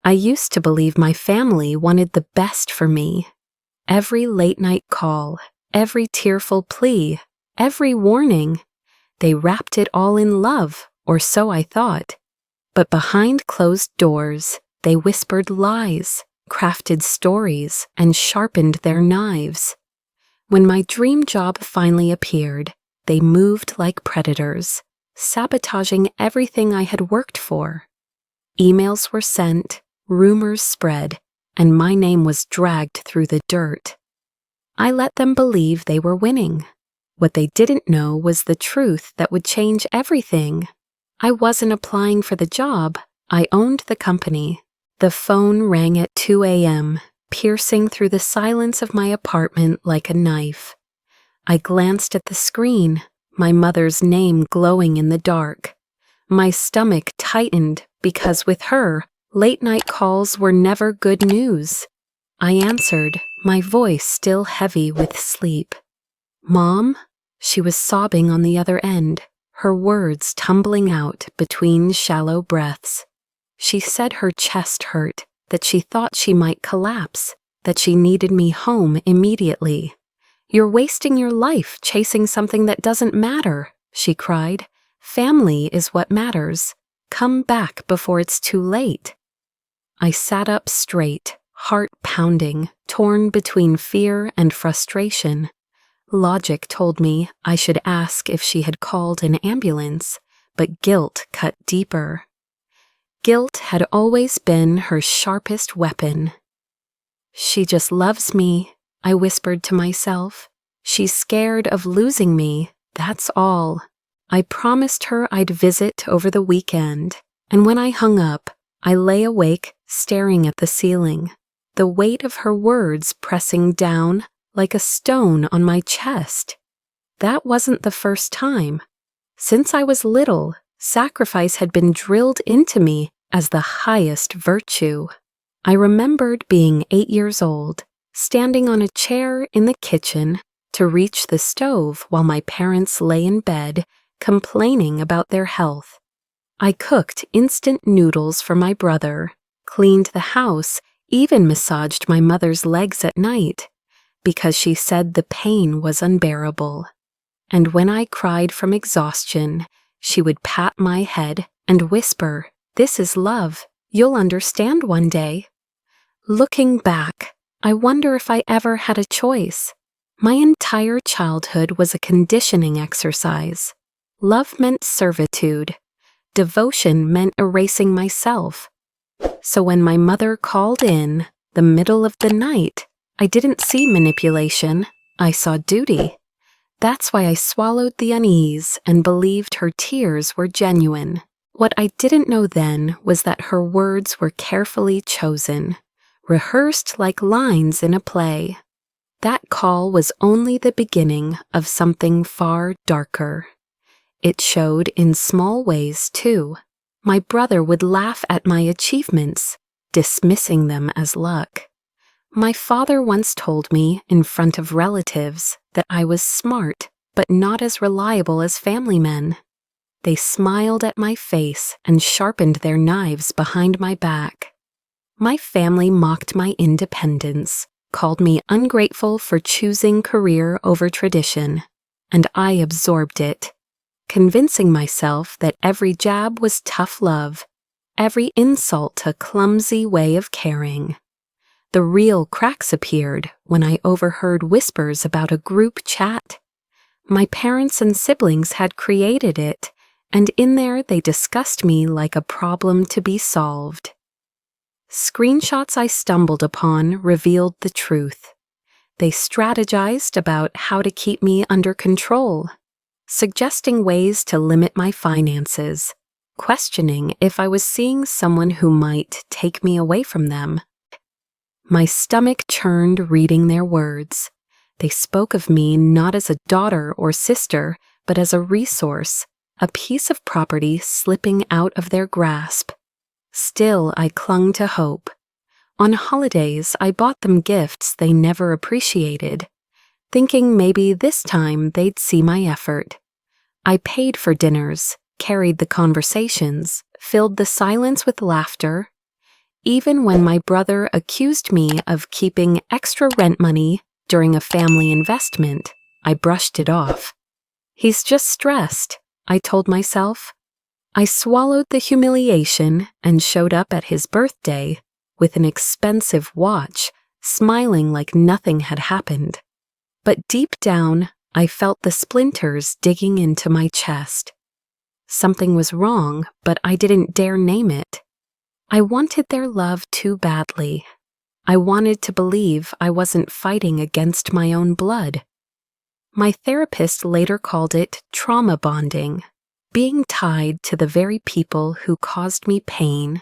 I used to believe my family wanted the best for me. Every late-night call, every tearful plea, every warning, they wrapped it all in love, or so I thought. But behind closed doors, they whispered lies, crafted stories, and sharpened their knives. When my dream job finally appeared, they moved like predators, sabotaging everything I had worked for. Emails were sent, rumors spread, and my name was dragged through the dirt. I let them believe they were winning. What they didn't know was the truth that would change everything. I wasn't applying for the job, I owned the company. The phone rang at 2 a.m., piercing through the silence of my apartment like a knife. I glanced at the screen, my mother's name glowing in the dark. My stomach tightened because with her, late-night calls were never good news. I answered, my voice still heavy with sleep. "Mom?" She was sobbing on the other end, her words tumbling out between shallow breaths. She said her chest hurt, that she thought she might collapse, that she needed me home immediately. "You're wasting your life chasing something that doesn't matter," she cried. "Family is what matters. Come back before it's too late." I sat up straight, heart pounding, torn between fear and frustration. Logic told me I should ask if she had called an ambulance, but guilt cut deeper. Guilt had always been her sharpest weapon. "She just loves me," I whispered to myself. "She's scared of losing me, that's all." I promised her I'd visit over the weekend, and when I hung up, I lay awake, staring at the ceiling, the weight of her words pressing down like a stone on my chest. That wasn't the first time. Since I was little, sacrifice had been drilled into me as the highest virtue. I remembered being 8 years old, standing on a chair in the kitchen to reach the stove while my parents lay in bed, complaining about their health. I cooked instant noodles for my brother, cleaned the house, even massaged my mother's legs at night, because she said the pain was unbearable. And when I cried from exhaustion, she would pat my head and whisper, "This is love. You'll understand one day." Looking back, I wonder if I ever had a choice. My entire childhood was a conditioning exercise. Love meant servitude. Devotion meant erasing myself. So when my mother called in the middle of the night, I didn't see manipulation, I saw duty. That's why I swallowed the unease and believed her tears were genuine. What I didn't know then was that her words were carefully chosen, rehearsed like lines in a play. That call was only the beginning of something far darker. It showed in small ways, too. My brother would laugh at my achievements, dismissing them as luck. My father once told me in front of relatives that I was smart, but not as reliable as family men. They smiled at my face and sharpened their knives behind my back. My family mocked my independence, called me ungrateful for choosing career over tradition, and I absorbed it, convincing myself that every jab was tough love, every insult a clumsy way of caring. The real cracks appeared when I overheard whispers about a group chat. My parents and siblings had created it, and in there they discussed me like a problem to be solved. Screenshots I stumbled upon revealed the truth. They strategized about how to keep me under control, suggesting ways to limit my finances, questioning if I was seeing someone who might take me away from them. My stomach churned reading their words. They spoke of me not as a daughter or sister, but as a resource, a piece of property slipping out of their grasp. Still, I clung to hope. On holidays, I bought them gifts they never appreciated, thinking maybe this time they'd see my effort. I paid for dinners, carried the conversations, filled the silence with laughter. Even when my brother accused me of keeping extra rent money during a family investment, I brushed it off. He's just stressed, I told myself. I swallowed the humiliation and showed up at his birthday with an expensive watch, smiling like nothing had happened. But deep down, I felt the splinters digging into my chest. Something was wrong, but I didn't dare name it. I wanted their love too badly. I wanted to believe I wasn't fighting against my own blood. My therapist later called it trauma bonding, being tied to the very people who caused me pain,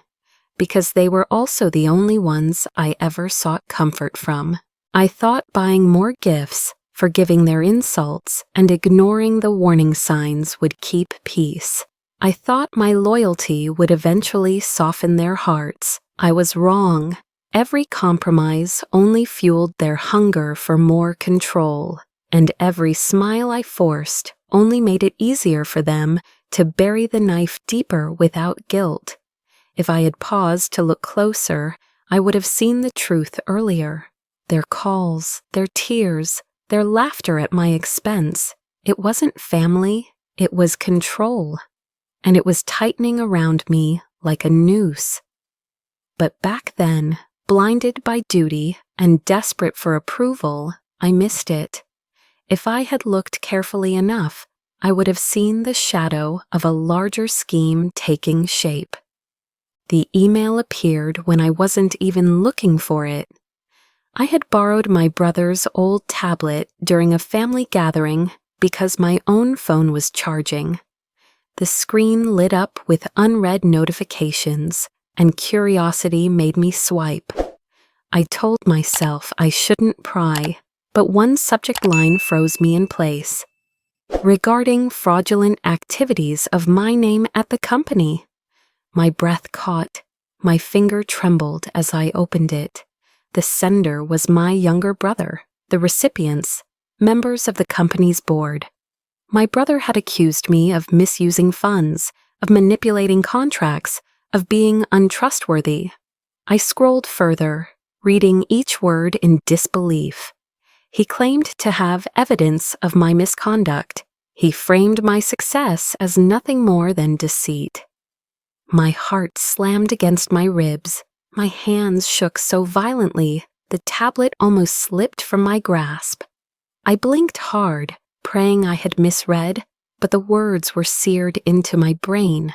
because they were also the only ones I ever sought comfort from. I thought buying more gifts, forgiving their insults, and ignoring the warning signs would keep peace. I thought my loyalty would eventually soften their hearts. I was wrong. Every compromise only fueled their hunger for more control, and every smile I forced only made it easier for them to bury the knife deeper without guilt. If I had paused to look closer, I would have seen the truth earlier. Their calls, their tears, their laughter at my expense. It wasn't family, it was control. And it was tightening around me like a noose. But back then, blinded by duty and desperate for approval, I missed it. If I had looked carefully enough, I would have seen the shadow of a larger scheme taking shape. The email appeared when I wasn't even looking for it. I had borrowed my brother's old tablet during a family gathering because my own phone was charging. The screen lit up with unread notifications, and curiosity made me swipe. I told myself I shouldn't pry, but one subject line froze me in place. Regarding fraudulent activities of my name at the company. My breath caught. My finger trembled as I opened it. The sender was my younger brother, the recipients, members of the company's board. My brother had accused me of misusing funds, of manipulating contracts, of being untrustworthy. I scrolled further, reading each word in disbelief. He claimed to have evidence of my misconduct. He framed my success as nothing more than deceit. My heart slammed against my ribs. My hands shook so violently, the tablet almost slipped from my grasp. I blinked hard, praying I had misread, but the words were seared into my brain.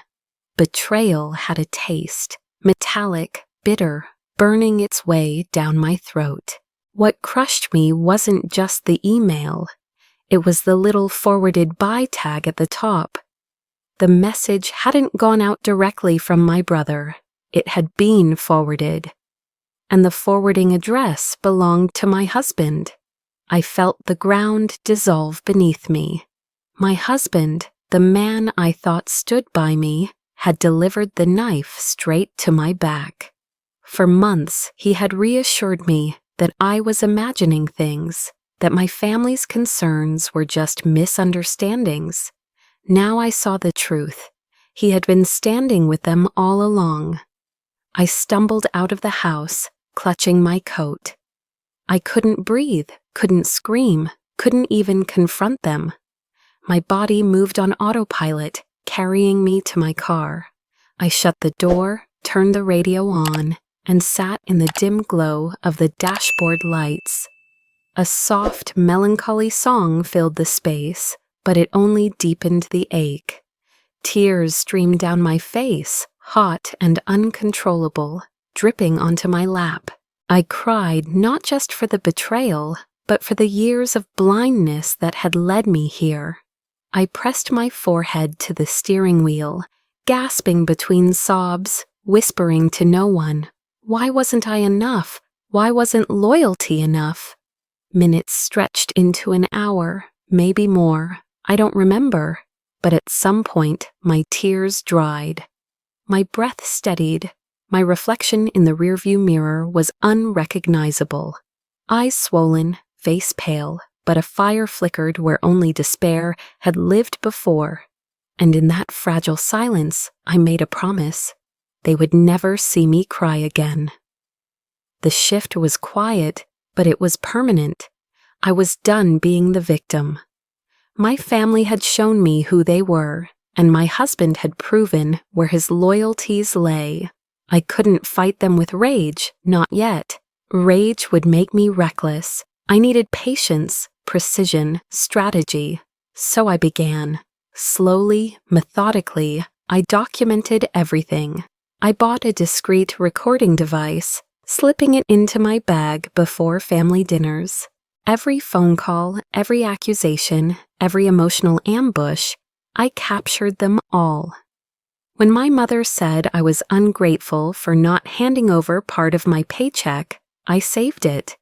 Betrayal had a taste, metallic, bitter, burning its way down my throat. What crushed me wasn't just the email. It was the little forwarded by tag at the top. The message hadn't gone out directly from my brother. It had been forwarded. And the forwarding address belonged to my husband. I felt the ground dissolve beneath me. My husband, the man I thought stood by me, had delivered the knife straight to my back. For months, he had reassured me that I was imagining things, that my family's concerns were just misunderstandings. Now I saw the truth. He had been standing with them all along. I stumbled out of the house, clutching my coat. I couldn't breathe, couldn't scream, couldn't even confront them. My body moved on autopilot, carrying me to my car. I shut the door, turned the radio on, and sat in the dim glow of the dashboard lights. A soft, melancholy song filled the space, but it only deepened the ache. Tears streamed down my face, hot and uncontrollable, dripping onto my lap. I cried not just for the betrayal, but for the years of blindness that had led me here. I pressed my forehead to the steering wheel, gasping between sobs, whispering to no one. Why wasn't I enough? Why wasn't loyalty enough? Minutes stretched into an hour, maybe more. I don't remember, but at some point my tears dried. My breath steadied. My reflection in the rearview mirror was unrecognizable. Eyes swollen, face pale, but a fire flickered where only despair had lived before. And in that fragile silence, I made a promise. they would never see me cry again. The shift was quiet, but it was permanent. I was done being the victim. My family had shown me who they were, and my husband had proven where his loyalties lay. I couldn't fight them with rage, not yet. Rage would make me reckless. I needed patience, precision, strategy. So I began. Slowly, methodically, I documented everything. I bought a discreet recording device, slipping it into my bag before family dinners. Every phone call, every accusation, every emotional ambush, I captured them all. When my mother said I was ungrateful for not handing over part of my paycheck, I saved it.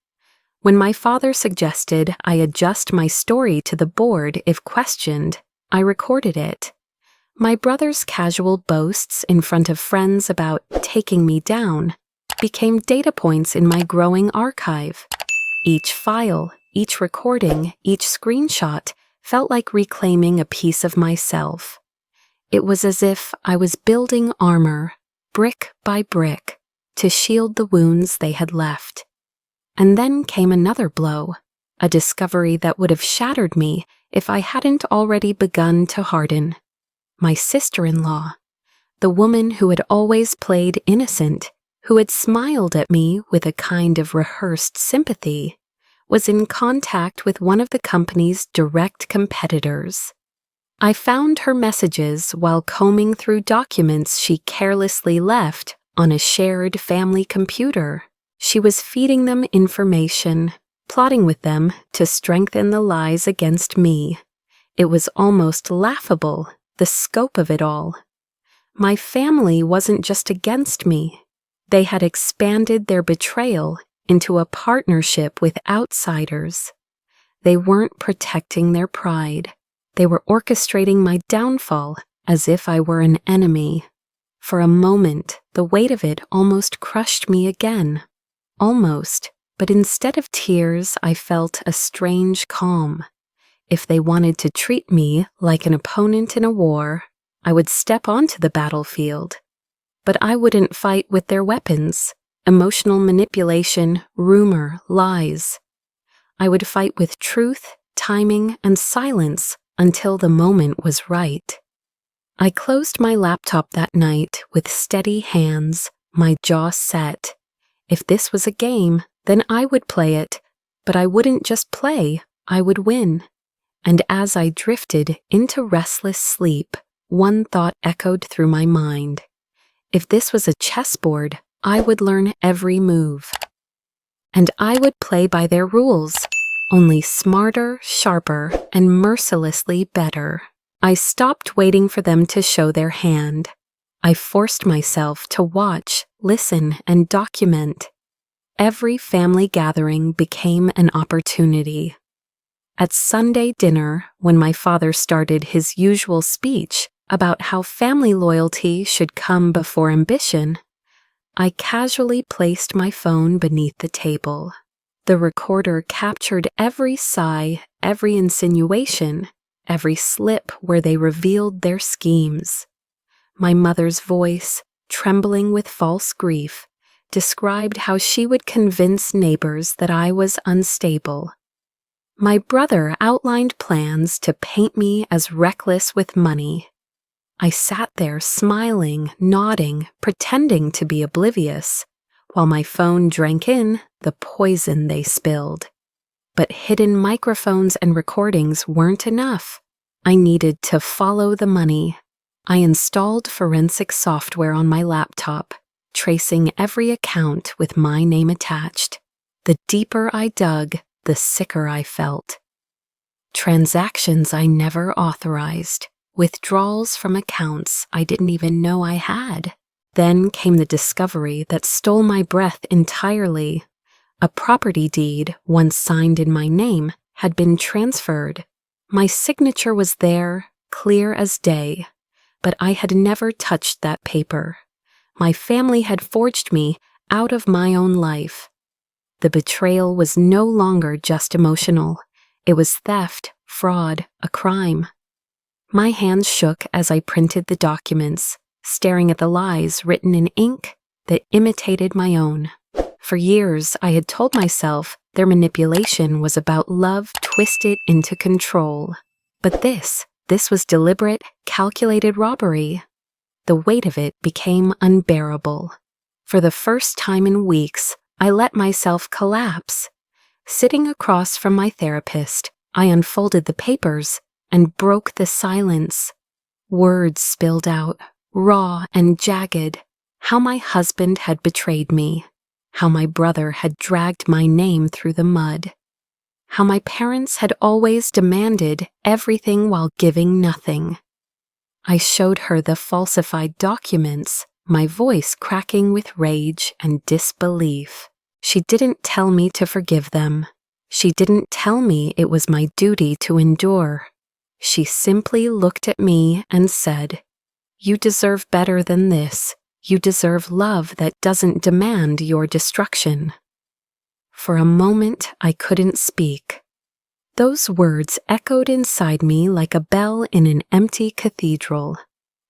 When my father suggested I adjust my story to the board if questioned, I recorded it. My brother's casual boasts in front of friends about taking me down became data points in my growing archive. Each file, each recording, each screenshot felt like reclaiming a piece of myself. It was as if I was building armor, brick by brick, to shield the wounds they had left. And then came another blow, a discovery that would have shattered me if I hadn't already begun to harden. My sister-in-law, the woman who had always played innocent, who had smiled at me with a kind of rehearsed sympathy, was in contact with one of the company's direct competitors. I found her messages while combing through documents she carelessly left on a shared family computer. She was feeding them information, plotting with them to strengthen the lies against me. It was almost laughable, the scope of it all. My family wasn't just against me. They had expanded their betrayal into a partnership with outsiders. They weren't protecting their pride. They were orchestrating my downfall as if I were an enemy. For a moment, the weight of it almost crushed me again. Almost, but instead of tears, I felt a strange calm. If they wanted to treat me like an opponent in a war, I would step onto the battlefield. But I wouldn't fight with their weapons, emotional manipulation, rumor, lies. I would fight with truth, timing, and silence until the moment was right. I closed my laptop that night with steady hands, my jaw set. If this was a game, then I would play it, but I wouldn't just play, I would win. And as I drifted into restless sleep, one thought echoed through my mind. If this was a chessboard, I would learn every move. And I would play by their rules, only smarter, sharper, and mercilessly better. I stopped waiting for them to show their hand. I forced myself to watch, listen, and document. Every family gathering became an opportunity. At Sunday dinner, when my father started his usual speech about how family loyalty should come before ambition, I casually placed my phone beneath the table. The recorder captured every sigh, every insinuation, every slip where they revealed their schemes. My mother's voice, trembling with false grief, described how she would convince neighbors that I was unstable. My brother outlined plans to paint me as reckless with money. I sat there smiling, nodding, pretending to be oblivious, while my phone drank in the poison they spilled. But hidden microphones and recordings weren't enough. I needed to follow the money. I installed forensic software on my laptop, tracing every account with my name attached. The deeper I dug, the sicker I felt. Transactions I never authorized, withdrawals from accounts I didn't even know I had. Then came the discovery that stole my breath entirely. A property deed, once signed in my name, had been transferred. My signature was there, clear as day, but I had never touched that paper. My family had forged me out of my own life. The betrayal was no longer just emotional. It was theft, fraud, a crime. My hands shook as I printed the documents, staring at the lies written in ink that imitated my own. For years, I had told myself their manipulation was about love twisted into control. But this was deliberate, calculated robbery. The weight of it became unbearable. For the first time in weeks, I let myself collapse. Sitting across from my therapist, I unfolded the papers and broke the silence. Words spilled out, raw and jagged. How my husband had betrayed me. How my brother had dragged my name through the mud. How my parents had always demanded everything while giving nothing. I showed her the falsified documents, my voice cracking with rage and disbelief. She didn't tell me to forgive them. She didn't tell me it was my duty to endure. She simply looked at me and said, "You deserve better than this. You deserve love that doesn't demand your destruction." For a moment, I couldn't speak. Those words echoed inside me like a bell in an empty cathedral.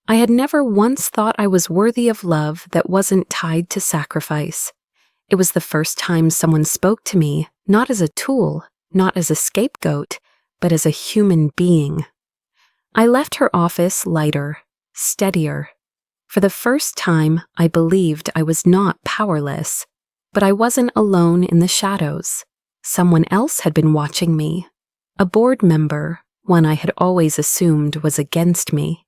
I had never once thought I was worthy of love that wasn't tied to sacrifice. It was the first time someone spoke to me, not as a tool, not as a scapegoat, but as a human being. I left her office lighter, steadier. For the first time, I believed I was not powerless, but I wasn't alone in the shadows. Someone else had been watching me. A board member, one I had always assumed was against me,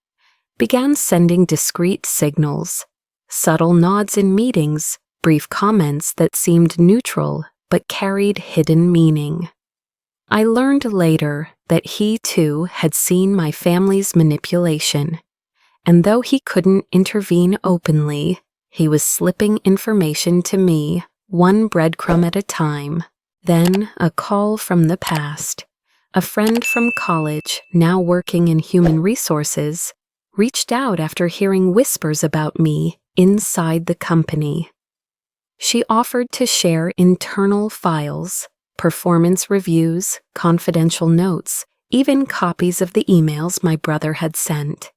began sending discreet signals, subtle nods in meetings, brief comments that seemed neutral but carried hidden meaning. I learned later that he too had seen my family's manipulation, and though he couldn't intervene openly, he was slipping information to me, one breadcrumb at a time. Then a call from the past. A friend from college, now working in human resources, reached out after hearing whispers about me inside the company. She offered to share internal files, performance reviews, confidential notes, even copies of the emails my brother had sent.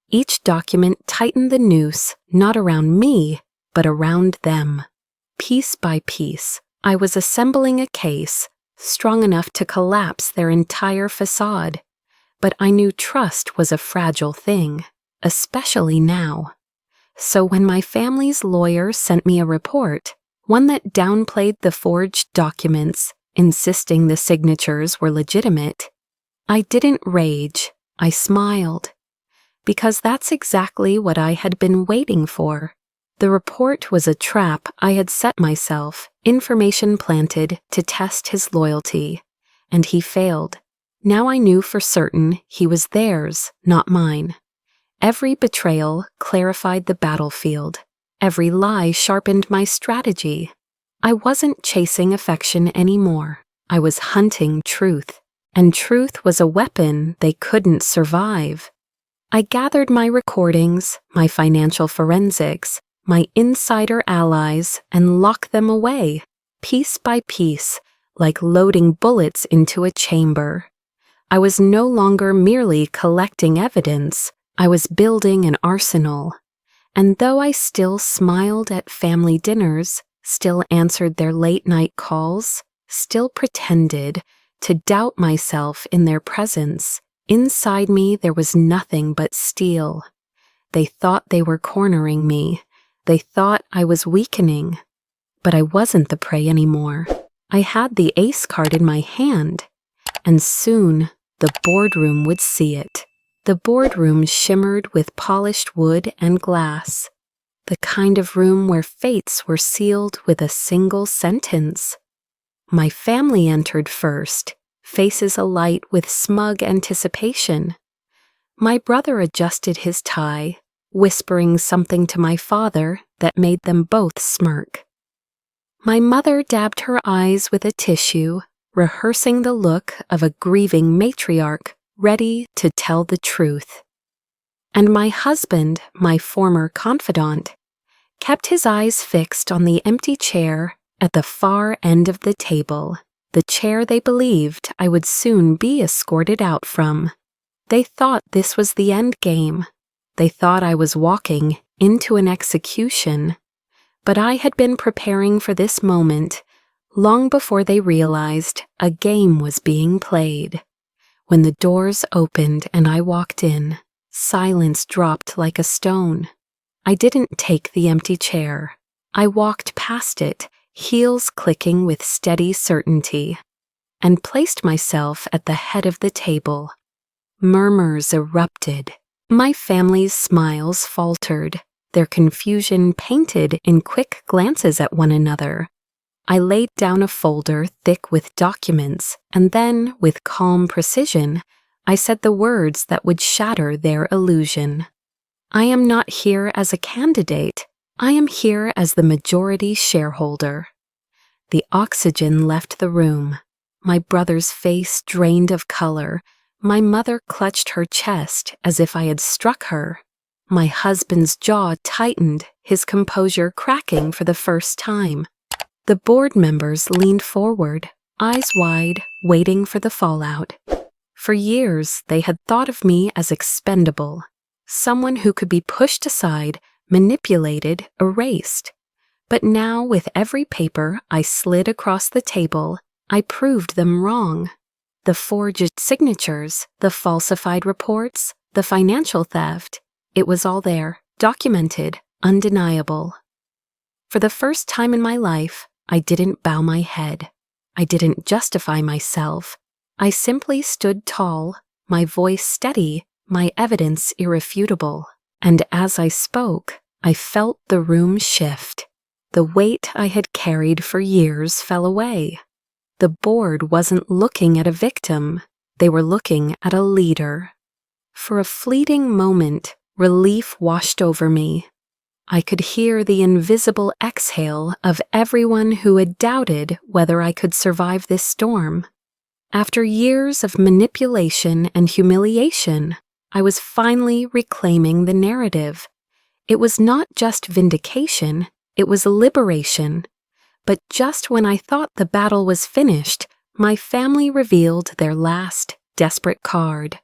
Each document tightened the noose, not around me, but around them. Piece by piece, I was assembling a case strong enough to collapse their entire facade. But I knew trust was a fragile thing, especially now. So when my family's lawyer sent me a report, one that downplayed the forged documents, insisting the signatures were legitimate, I didn't rage, I smiled. Because that's exactly what I had been waiting for. The report was a trap I had set myself, information planted to test his loyalty, and he failed. Now I knew for certain he was theirs, not mine. Every betrayal clarified the battlefield. Every lie sharpened my strategy. I wasn't chasing affection anymore. I was hunting truth, and truth was a weapon they couldn't survive. I gathered my recordings, my financial forensics, my insider allies, and locked them away, piece by piece, like loading bullets into a chamber. I was no longer merely collecting evidence, I was building an arsenal. And though I still smiled at family dinners, still answered their late-night calls, still pretended to doubt myself in their presence, inside me there was nothing but steel. They thought they were cornering me. They thought I was weakening. But I wasn't the prey anymore. I had the ace card in my hand, and soon the boardroom would see it. The boardroom shimmered with polished wood and glass, the kind of room where fates were sealed with a single sentence. My family entered first, faces alight with smug anticipation. My brother adjusted his tie, whispering something to my father that made them both smirk. My mother dabbed her eyes with a tissue, rehearsing the look of a grieving matriarch ready to tell the truth. And my husband, my former confidant, kept his eyes fixed on the empty chair at the far end of the table, the chair they believed I would soon be escorted out from. They thought this was the end game. They thought I was walking into an execution, but I had been preparing for this moment long before they realized a game was being played. When the doors opened and I walked in, silence dropped like a stone. I didn't take the empty chair. I walked past it, heels clicking with steady certainty, and placed myself at the head of the table. Murmurs erupted. My family's smiles faltered, their confusion painted in quick glances at one another. I laid down a folder thick with documents, and then, with calm precision, I said the words that would shatter their illusion. I am not here as a candidate. I am here as the majority shareholder. The oxygen left the room. My brother's face drained of color. My mother clutched her chest as if I had struck her. My husband's jaw tightened, his composure cracking for the first time. The board members leaned forward, eyes wide, waiting for the fallout. For years, they had thought of me as expendable, someone who could be pushed aside, manipulated, erased. But now, with every paper I slid across the table, I proved them wrong. The forged signatures, the falsified reports, the financial theft, it was all there, documented, undeniable. For the first time in my life, I didn't bow my head. I didn't justify myself. I simply stood tall, my voice steady, my evidence irrefutable. And as I spoke, I felt the room shift. The weight I had carried for years fell away. The board wasn't looking at a victim. They were looking at a leader. For a fleeting moment, relief washed over me. I could hear the invisible exhale of everyone who had doubted whether I could survive this storm. After years of manipulation and humiliation, I was finally reclaiming the narrative. It was not just vindication, it was liberation. But just when I thought the battle was finished, my family revealed their last, desperate card.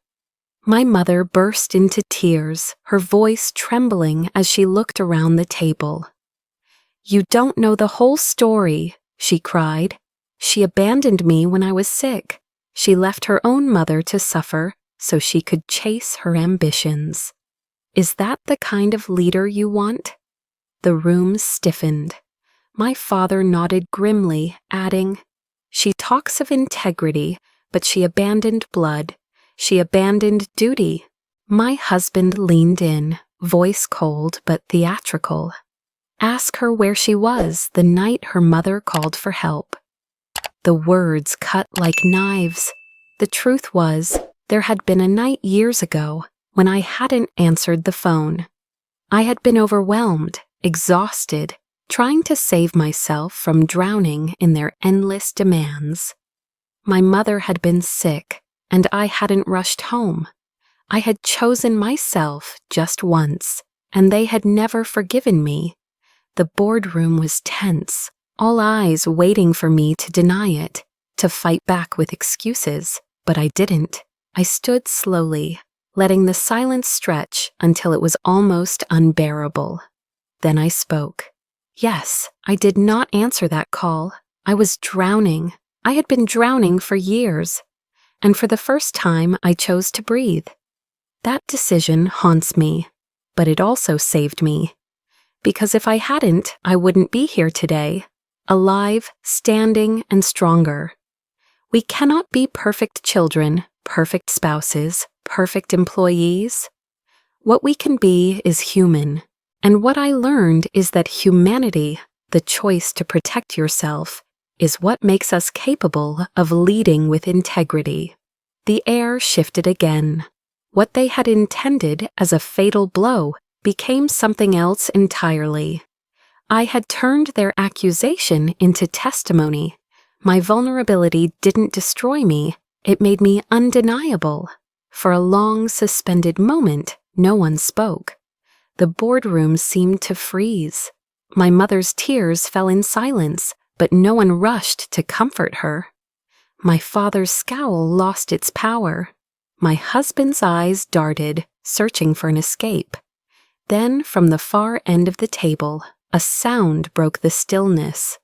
My mother burst into tears, her voice trembling as she looked around the table. "You don't know the whole story," she cried. "She abandoned me when I was sick. She left her own mother to suffer so she could chase her ambitions. Is that the kind of leader you want?" The room stiffened. My father nodded grimly, adding, "She talks of integrity, but she abandoned blood. She abandoned duty." My husband leaned in, voice cold but theatrical. "Ask her where she was the night her mother called for help." The words cut like knives. The truth was, there had been a night years ago when I hadn't answered the phone. I had been overwhelmed, exhausted, trying to save myself from drowning in their endless demands. My mother had been sick, and I hadn't rushed home. I had chosen myself just once, and they had never forgiven me. The boardroom was tense, all eyes waiting for me to deny it, to fight back with excuses, but I didn't. I stood slowly, letting the silence stretch until it was almost unbearable. Then I spoke. Yes, I did not answer that call. I was drowning. I had been drowning for years. And for the first time, I chose to breathe. That decision haunts me, but it also saved me. Because if I hadn't, I wouldn't be here today, alive, standing, and stronger. We cannot be perfect children, perfect spouses, perfect employees. What we can be is human. And what I learned is that humanity, the choice to protect yourself, is what makes us capable of leading with integrity. The air shifted again. What they had intended as a fatal blow became something else entirely. I had turned their accusation into testimony. My vulnerability didn't destroy me, it made me undeniable. For a long, suspended moment, no one spoke. The boardroom seemed to freeze. My mother's tears fell in silence, but no one rushed to comfort her. My father's scowl lost its power. My husband's eyes darted, searching for an escape. Then, from the far end of the table, a sound broke the stillness.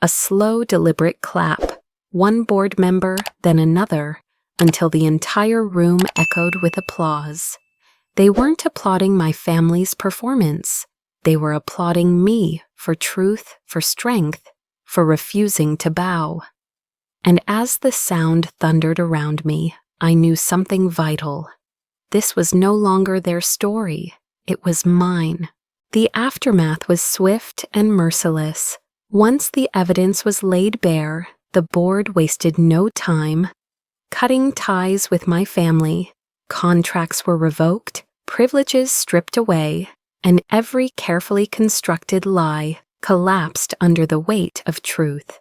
A slow, deliberate clap, one board member, then another, until the entire room echoed with applause. They weren't applauding my family's performance. They were applauding me for truth, for strength, for refusing to bow. And as the sound thundered around me, I knew something vital. This was no longer their story. It was mine. The aftermath was swift and merciless. Once the evidence was laid bare, the board wasted no time. Cutting ties with my family, contracts were revoked, privileges stripped away, and every carefully constructed lie collapsed under the weight of truth.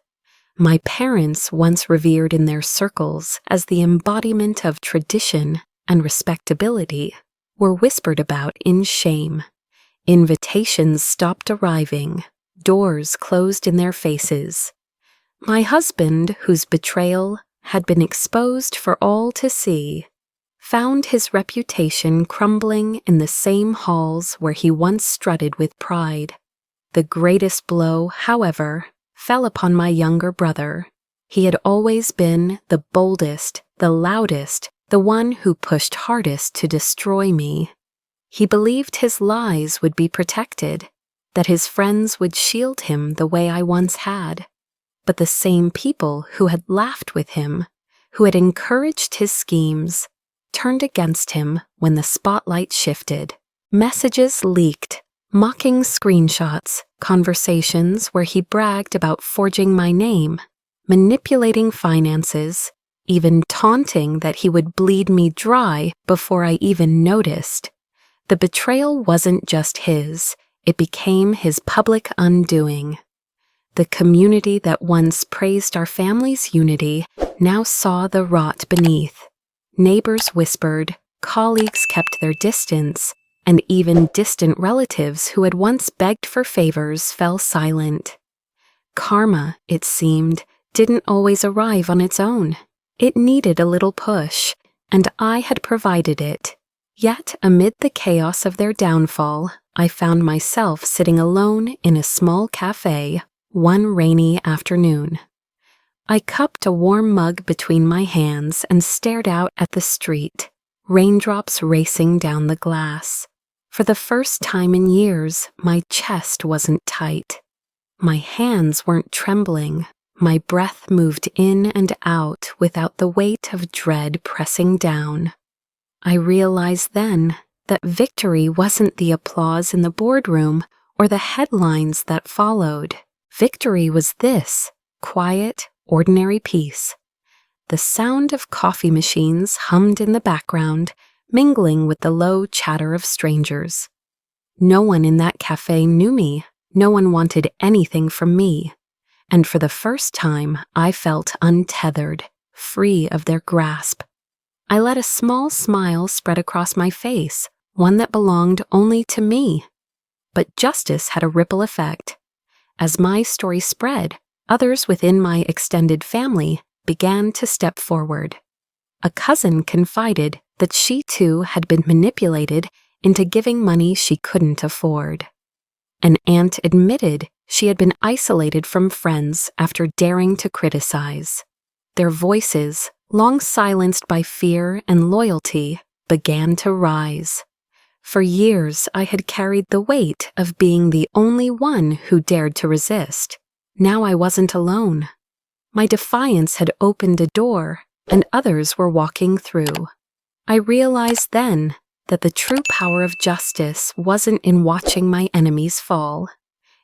My parents, once revered in their circles as the embodiment of tradition and respectability, were whispered about in shame. Invitations stopped arriving, doors closed in their faces. My husband, whose betrayal had been exposed for all to see, found his reputation crumbling in the same halls where he once strutted with pride. The greatest blow, however, fell upon my younger brother. He had always been the boldest, the loudest, the one who pushed hardest to destroy me. He believed his lies would be protected, that his friends would shield him the way I once had. But the same people who had laughed with him, who had encouraged his schemes, turned against him when the spotlight shifted. Messages leaked, mocking screenshots, conversations where he bragged about forging my name, manipulating finances, even taunting that he would bleed me dry before I even noticed. The betrayal wasn't just his, it became his public undoing. The community that once praised our family's unity now saw the rot beneath. Neighbors whispered, colleagues kept their distance, and even distant relatives who had once begged for favors fell silent. Karma, it seemed, didn't always arrive on its own. It needed a little push, and I had provided it. Yet, amid the chaos of their downfall, I found myself sitting alone in a small cafe one rainy afternoon. I cupped a warm mug between my hands and stared out at the street, raindrops racing down the glass. For the first time in years, my chest wasn't tight. My hands weren't trembling. My breath moved in and out without the weight of dread pressing down. I realized then that victory wasn't the applause in the boardroom or the headlines that followed. Victory was this, quiet, ordinary peace. The sound of coffee machines hummed in the background, mingling with the low chatter of strangers. No one in that cafe knew me. No one wanted anything from me. And for the first time, I felt untethered, free of their grasp. I let a small smile spread across my face, one that belonged only to me. But justice had a ripple effect. As my story spread, others within my extended family began to step forward. A cousin confided that she too had been manipulated into giving money she couldn't afford. An aunt admitted she had been isolated from friends after daring to criticize. Their voices, long silenced by fear and loyalty, began to rise. For years, I had carried the weight of being the only one who dared to resist. Now I wasn't alone. My defiance had opened a door, and others were walking through. I realized then that the true power of justice wasn't in watching my enemies fall.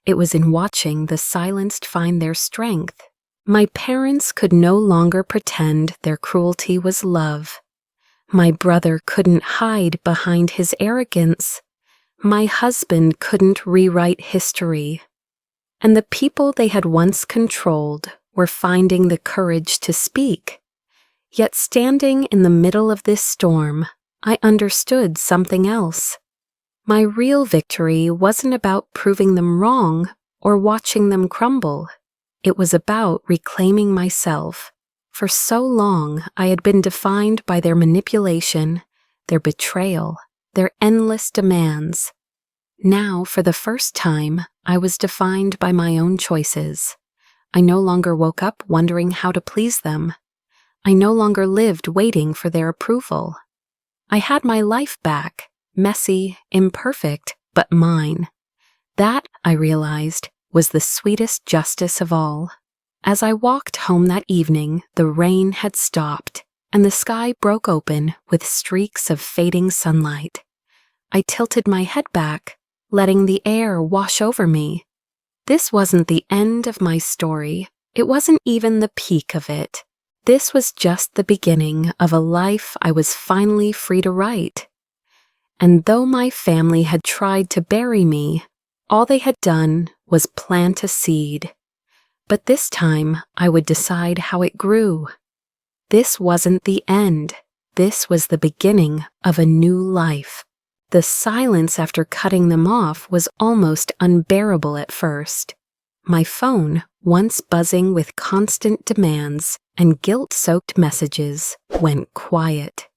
It was in watching the silenced find their strength. My parents could no longer pretend their cruelty was love. My brother couldn't hide behind his arrogance. My husband couldn't rewrite history. And the people they had once controlled were finding the courage to speak. Yet standing in the middle of this storm, I understood something else. My real victory wasn't about proving them wrong or watching them crumble. It was about reclaiming myself. For so long, I had been defined by their manipulation, their betrayal, their endless demands. Now, for the first time, I was defined by my own choices. I no longer woke up wondering how to please them. I no longer lived waiting for their approval. I had my life back, messy, imperfect, but mine. That, I realized, was the sweetest justice of all. As I walked home that evening, the rain had stopped, and the sky broke open with streaks of fading sunlight. I tilted my head back, letting the air wash over me. This wasn't the end of my story. It wasn't even the peak of it. This was just the beginning of a life I was finally free to write. And though my family had tried to bury me, all they had done was plant a seed. But this time, I would decide how it grew. This wasn't the end. This was the beginning of a new life. The silence after cutting them off was almost unbearable at first. My phone, once buzzing with constant demands and guilt-soaked messages, went quiet.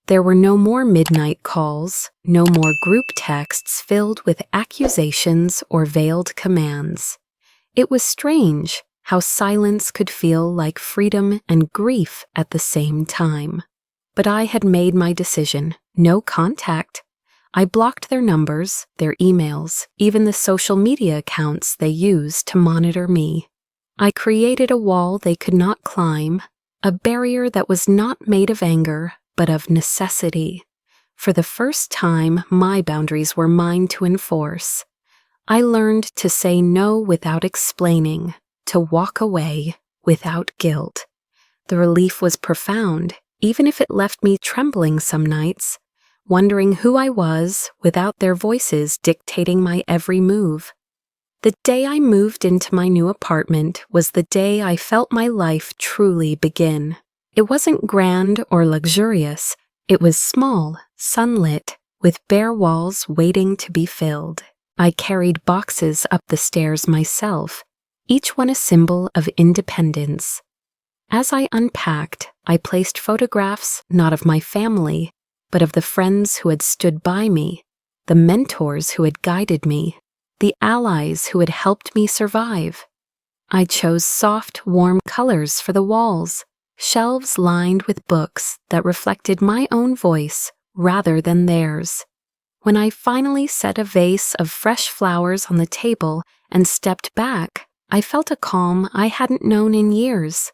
There were no more midnight calls, no more group texts filled with accusations or veiled commands. It was strange how silence could feel like freedom and grief at the same time. But I had made my decision. No contact. I blocked their numbers, their emails, even the social media accounts they used to monitor me. I created a wall they could not climb, a barrier that was not made of anger, but of necessity. For the first time, my boundaries were mine to enforce. I learned to say no without explaining, to walk away without guilt. The relief was profound, even if it left me trembling some nights, wondering who I was without their voices dictating my every move. The day I moved into my new apartment was the day I felt my life truly begin. It wasn't grand or luxurious. It was small, sunlit, with bare walls waiting to be filled. I carried boxes up the stairs myself, each one a symbol of independence. As I unpacked, I placed photographs not of my family, but of the friends who had stood by me, the mentors who had guided me, the allies who had helped me survive. I chose soft, warm colors for the walls, shelves lined with books that reflected my own voice rather than theirs. When I finally set a vase of fresh flowers on the table and stepped back, I felt a calm I hadn't known in years.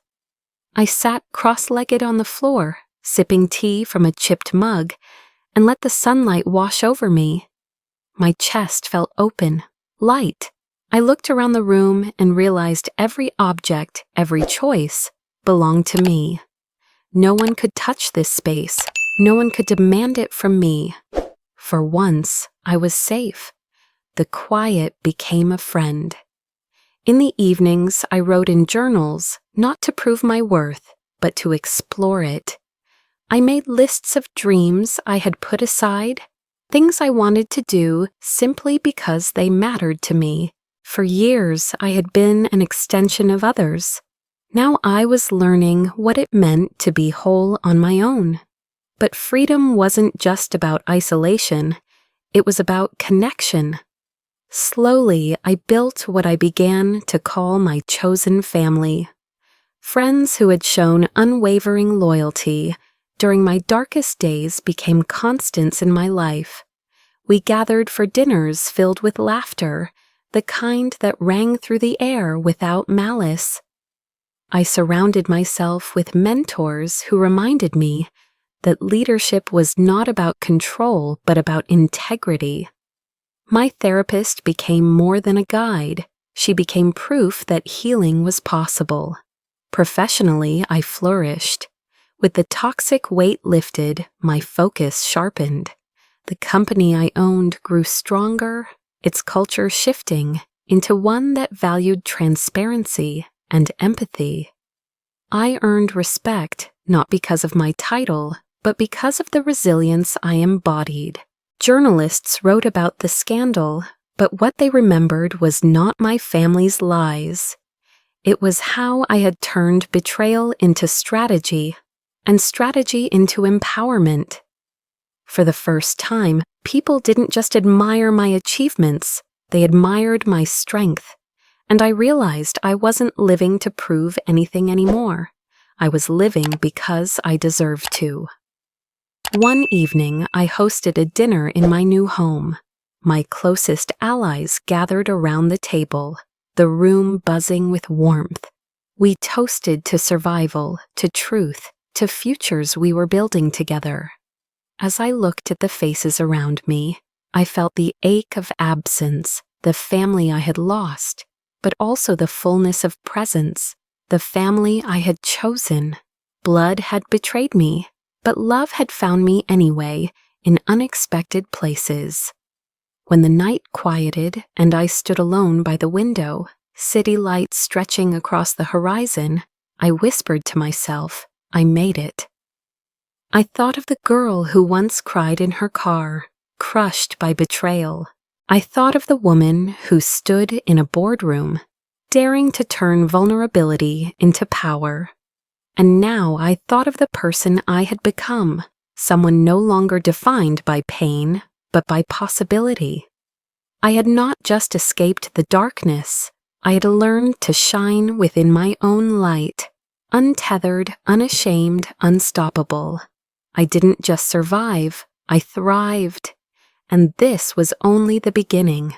I sat cross-legged on the floor, sipping tea from a chipped mug, and let the sunlight wash over me. My chest felt open, light. I looked around the room and realized every object, every choice, belonged to me. No one could touch this space. No one could demand it from me. For once, I was safe. The quiet became a friend. In the evenings, I wrote in journals, not to prove my worth, but to explore it. I made lists of dreams I had put aside, things I wanted to do simply because they mattered to me. For years, I had been an extension of others. Now I was learning what it meant to be whole on my own. But freedom wasn't just about isolation, it was about connection. Slowly, I built what I began to call my chosen family. Friends who had shown unwavering loyalty during my darkest days became constants in my life. We gathered for dinners filled with laughter, the kind that rang through the air without malice. I surrounded myself with mentors who reminded me that leadership was not about control but about integrity. My therapist became more than a guide. She became proof that healing was possible. Professionally, I flourished. With the toxic weight lifted, my focus sharpened. The company I owned grew stronger, its culture shifting into one that valued transparency and empathy. I earned respect not because of my title, but because of the resilience I embodied. Journalists wrote about the scandal, but what they remembered was not my family's lies. It was how I had turned betrayal into strategy, and strategy into empowerment. For the first time, people didn't just admire my achievements, they admired my strength. And I realized I wasn't living to prove anything anymore. I was living because I deserved to. One evening, I hosted a dinner in my new home. My closest allies gathered around the table, the room buzzing with warmth. We toasted to survival, to truth, to futures we were building together. As I looked at the faces around me, I felt the ache of absence, the family I had lost, but also the fullness of presence, the family I had chosen. Blood had betrayed me, but love had found me anyway, in unexpected places. When the night quieted and I stood alone by the window, city lights stretching across the horizon, I whispered to myself, I made it. I thought of the girl who once cried in her car, crushed by betrayal. I thought of the woman who stood in a boardroom, daring to turn vulnerability into power. And now I thought of the person I had become, someone no longer defined by pain, but by possibility. I had not just escaped the darkness, I had learned to shine within my own light, untethered, unashamed, unstoppable. I didn't just survive, I thrived. And this was only the beginning.